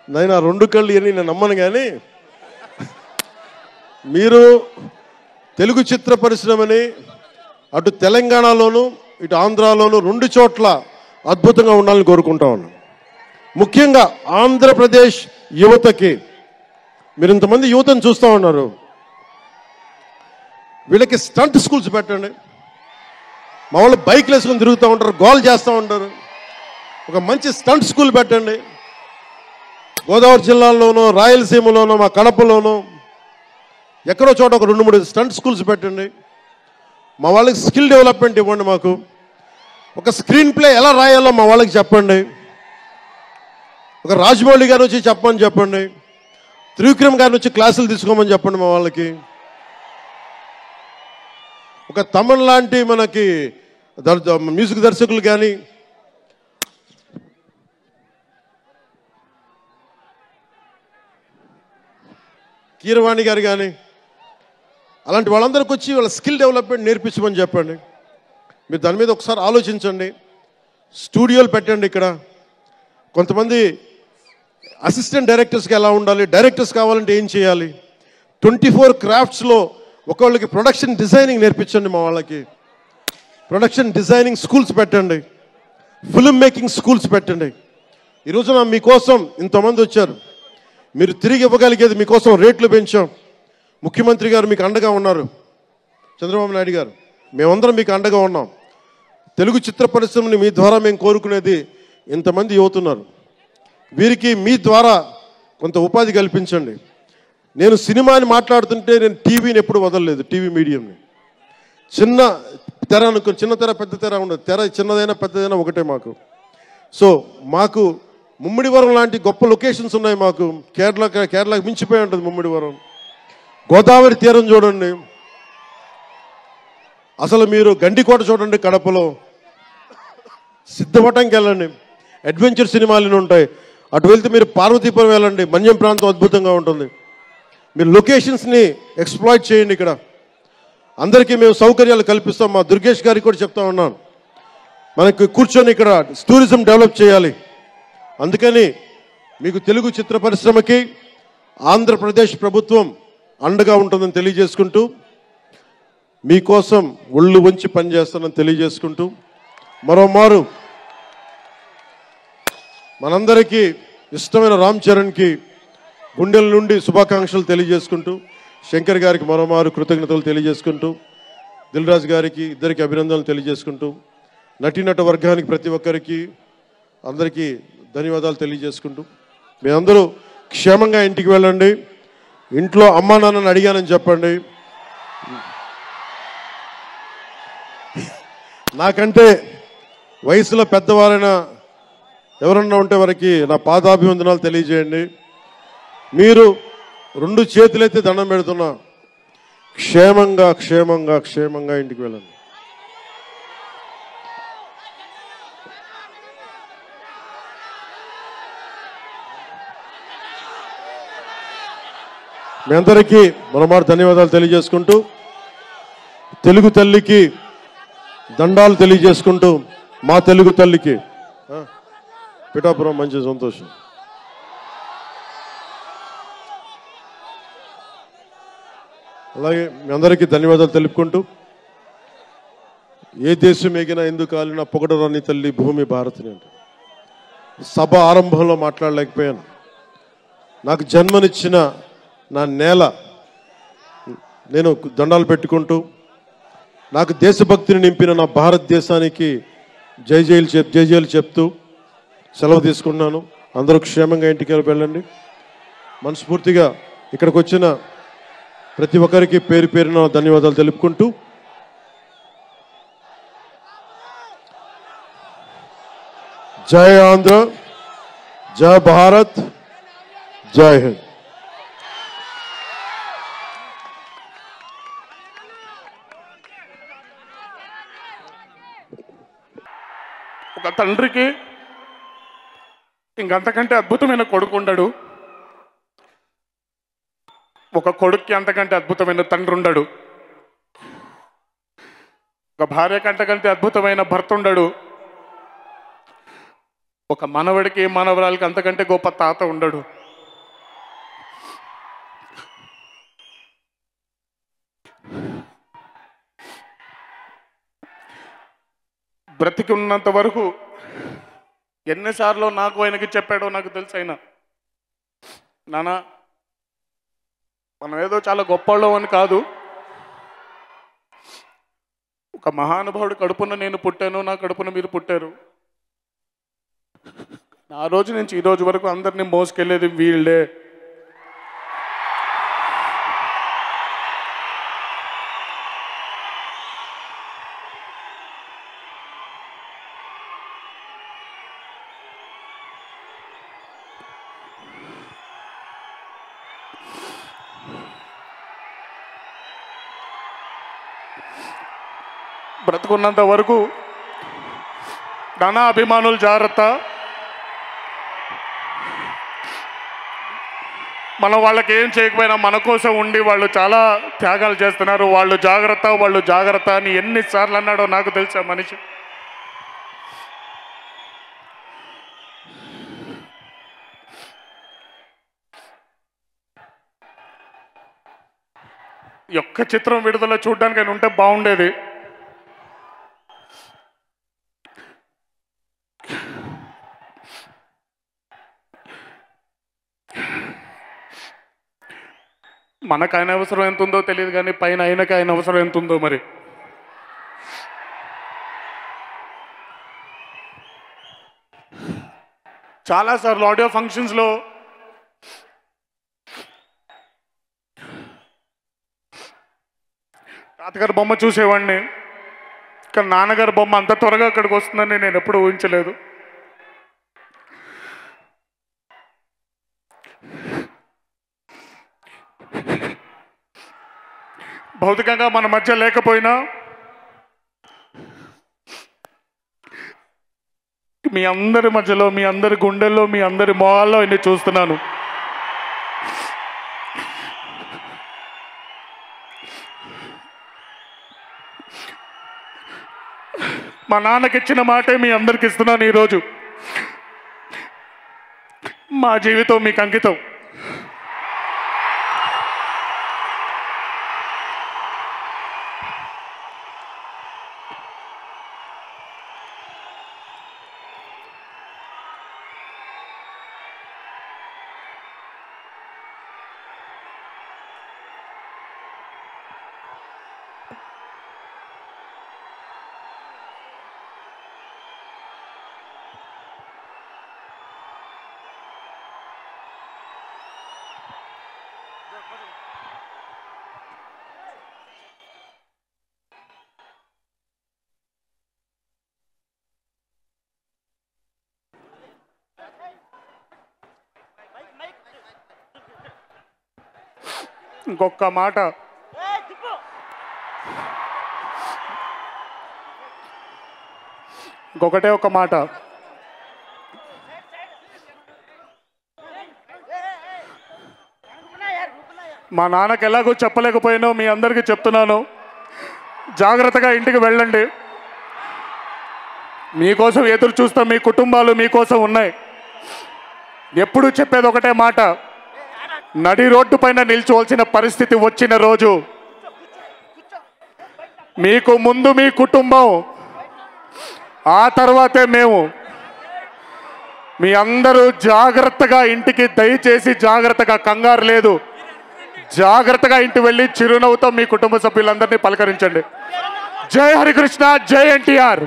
నేను ఆ 2 కళ్ళు అని నేను నమ్మను. కానీ మీరు తెలుగు చిత్ర పరిశ్రమని అటు తెలంగాణలోను ఇటు ఆంధ్రాలోను 2 చోట్ల అద్భుతంగా ఉండాలని కోరుకుంటా ఉన్నాను. ముఖ్యంగా ఆంధ్రప్రదేశ్ యువతకి, మీరు ఇంతమంది యువతను చూస్తూ ఉన్నారు, వీళ్ళకి స్టంట్ స్కూల్స్ పెట్టండి. మా వాళ్ళు బైక్లు వేసుకొని తిరుగుతూ ఉంటారు, గోల్ చేస్తూ ఉంటారు. ఒక మంచి స్టంట్ స్కూల్ పెట్టండి. గోదావరి జిల్లాలోనూ రాయలసీమలోనూ మా కడపలోనూ ఎక్కడో చోట ఒక 2-3 స్టంట్ స్కూల్స్ పెట్టండి. మా వాళ్ళకి స్కిల్ డెవలప్మెంట్ ఇవ్వండి. మాకు ఒక స్క్రీన్ ప్లే ఎలా రాయాలో మా వాళ్ళకి చెప్పండి. ఒక రాజమౌళి గారు వచ్చి చెప్పమని చెప్పండి. త్రివిక్రమ్ గారిని వచ్చి క్లాసులు తీసుకోమని చెప్పండి మా వాళ్ళకి. ఒక తమన్ లాంటి మనకి మ్యూజిక్ దర్శకులు కానీ, కీరవాణి గారు కానీ, అలాంటి వాళ్ళందరికీ వచ్చి వాళ్ళ స్కిల్ డెవలప్మెంట్ నేర్పించమని చెప్పండి. మీరు దాని మీద ఒకసారి ఆలోచించండి. స్టూడియోలు పెట్టండి. ఇక్కడ కొంతమంది అసిస్టెంట్ డైరెక్టర్స్కి ఎలా ఉండాలి, డైరెక్టర్స్ కావాలంటే ఏం చేయాలి, 24 క్రాఫ్ట్స్లో ఒకళ్ళకి ప్రొడక్షన్ డిజైనింగ్ నేర్పించండి. మా వాళ్ళకి ప్రొడక్షన్ డిజైనింగ్ స్కూల్స్ పెట్టండి. ఫిల్మ్ మేకింగ్ స్కూల్స్ పెట్టండి. ఈరోజున మీకోసం ఇంతమంది వచ్చారు. మీరు తిరిగి ఇవ్వగలిగేది మీకోసం రేట్లు పెంచాం. ముఖ్యమంత్రి గారు మీకు అండగా ఉన్నారు, చంద్రబాబు నాయుడు గారు, మేమందరం మీకు అండగా ఉన్నాం. తెలుగు చిత్ర పరిశ్రమని మీ ద్వారా మేము కోరుకునేది ఇంతమంది యువతున్నారు. వీరికి మీ ద్వారా కొంత ఉపాధి కల్పించండి. నేను సినిమాని మాట్లాడుతుంటే నేను టీవీని ఎప్పుడు వదలలేదు. టీవీ మీడియంని చిన్న తెర అనుకో, చిన్న తెర పెద్ద తెర ఉండదు. తెర చిన్నదైనా పెద్దదైనా ఒకటే మాకు. సో మాకు ముమ్మిడివరం లాంటి గొప్ప లొకేషన్స్ ఉన్నాయి. మాకు కేరళకి మించిపోయి ఉంటుంది ముమ్మిడివరం. గోదావరి తీరం చూడండి. అసలు మీరు గండికోట చూడండి కడపలో. సిద్ధవటంకి వెళ్ళండి, అడ్వెంచర్ సినిమాలు ఉంటాయి. అటు వెళ్తే మీరు పార్వతీపురం వెళ్ళండి, మన్యం ప్రాంతం అద్భుతంగా ఉంటుంది. మీరు లొకేషన్స్ని ఎక్స్ప్లాయిట్ చేయండి. ఇక్కడ అందరికీ మేము సౌకర్యాలు కల్పిస్తాం. మా దుర్గేష్ గారికి కూడా చెప్తా ఉన్నాను, మనకి కూర్చొని ఇక్కడ టూరిజం డెవలప్ చేయాలి. అందుకని మీకు తెలుగు చిత్ర పరిశ్రమకి ఆంధ్రప్రదేశ్ ప్రభుత్వం అండగా ఉంటుందని తెలియజేసుకుంటూ, మీకోసం ఒళ్ళు వంచి పనిచేస్తానని తెలియజేసుకుంటూ, మరోమారు మనందరికీ ఇష్టమైన రామ్ చరణ్కి గుండెల నుండి శుభాకాంక్షలు తెలియజేసుకుంటూ, శంకర్ గారికి మరోమారు కృతజ్ఞతలు తెలియజేసుకుంటూ, దిల్ రాజు గారికి ఇద్దరికి అభినందనలు తెలియజేసుకుంటూ, నటీనట వర్గానికి ప్రతి ఒక్కరికి అందరికీ ధన్యవాదాలు తెలియజేసుకుంటూ, మీ అందరూ క్షేమంగా ఇంటికి వెళ్ళండి. ఇంట్లో అమ్మా నాన్నని అడిగానని చెప్పండి. నాకంటే వయసులో పెద్దవారైన ఎవరన్నా ఉంటే వారికి నా పాదాభివందనాలు తెలియజేయండి. మీరు 2 చేతులైతే దండం పెడుతున్నా, క్షేమంగా క్షేమంగా క్షేమంగా ఇంటికి వెళ్ళండి. మీ అందరికీ మరోమారు ధన్యవాదాలు తెలియజేసుకుంటూ, తెలుగు తల్లికి దండాలు తెలియజేసుకుంటూ, మా తెలుగు తల్లికి పిఠాపురం మంచి సంతోషం. అలాగే మీ అందరికీ ధన్యవాదాలు తెలుపుకుంటూ, ఏ దేశం ఎగినా ఎందుకు కాలినా పొగడరాని తల్లి భూమి భారతిని అంటే సభ ఆరంభంలో మాట్లాడలేకపోయాను. నాకు జన్మనిచ్చిన నా నేల నేను దండాలు పెట్టుకుంటూ, నాకు దేశభక్తిని నింపిన నా భారతదేశానికి జై జైలు చెప్తూ సెలవు తీసుకున్నాను. అందరూ క్షేమంగా ఇంటికి వెళ్ళండి. మనస్ఫూర్తిగా ఇక్కడికి వచ్చిన ప్రతి ఒక్కరికి పేరు పేరున ధన్యవాదాలు తెలుపుకుంటూ, జై ఆంధ్ర, జై భారత్, జై హింద్. ఒక తండ్రికి ఇంకంతకంటే అద్భుతమైన కొడుకు ఉండడు, ఒక కొడుక్కి అంతకంటే అద్భుతమైన తండ్రి ఉండడు, ఒక భార్య కంటకంటే అద్భుతమైన భర్త ఉండడు, ఒక మనవడికి మనవరాలకి అంతకంటే గొప్ప తాత ఉండడు. బ్రతికి ఉన్నంత వరకు ఎన్నిసార్లు నాకు ఆయనకి చెప్పాడో నాకు తెలుసు. అయినా నానా మనం ఏదో చాలా గొప్పవాళ్ళం అని కాదు, ఒక మహానుభావుడు కడుపున నేను పుట్టాను, నా కడుపున మీరు పుట్టారు. ఆ రోజు నుంచి ఈ రోజు వరకు అందరినీ మోసుకెళ్ళేది వీళ్ళే. బ్రతుకున్నంత వరకు నానా అభిమానులు జాగ్రత్త. మనం వాళ్ళకి ఏం చేయకపోయినా మన కోసం ఉండి వాళ్ళు చాలా త్యాగాలు చేస్తున్నారు. వాళ్ళు జాగ్రత్త, వాళ్ళు జాగ్రత్త అని ఎన్నిసార్లు అన్నాడో నాకు తెలుసా మనిషి. ఒక్క చిత్రం విడుదల చూడడానికి ఆయన ఉంటే బాగుండేది. మనకు ఆయన అవసరం ఎంత ఉందో తెలియదు, కానీ పైన ఆయనకి ఆయన అవసరం ఎంత ఉందో మరి. చాలాసార్లు ఆడియో ఫంక్షన్స్లో తాతగారి బొమ్మ చూసేవాడిని, కానీ నాన్నగారి బొమ్మ అంత త్వరగా అక్కడికి వస్తుందని నేను ఎప్పుడు ఊహించలేదు. భౌతికంగా మన మధ్య లేకపోయినా మీ అందరి మధ్యలో, మీ అందరి గుండెల్లో, మీ అందరి మొహాల్లో ఇన్ని చూస్తున్నాను. మా నాన్నకి ఇచ్చిన మాటే మీ అందరికి ఇస్తున్నాను ఈరోజు. మా జీవితం మీకు అంకితం. ఇంకొక మాట, ఇంకొకటే ఒక మాట. మా నాన్నకి ఎలాగో చెప్పలేకపోయినా మీ అందరికీ చెప్తున్నాను, జాగ్రత్తగా ఇంటికి వెళ్ళండి. మీకోసం ఎదురు చూస్తాం, మీ కుటుంబాలు మీకోసం ఉన్నాయి. ఎప్పుడు చెప్పేది ఒకటే మాట, నడి రోడ్డు పైన నిల్చోవలసిన పరిస్థితి వచ్చిన రోజు మీకు ముందు మీ కుటుంబం, ఆ తర్వాతే మేము. మీ అందరూ జాగ్రత్తగా ఇంటికి దయచేసి జాగ్రత్తగా, కంగారు లేదు, జాగ్రత్తగా ఇంటికి వెళ్ళి చిరునవ్వుతో మీ కుటుంబ సభ్యులందరినీ పలకరించండి. జై హరికృష్ణ, జై ఎన్టీఆర్.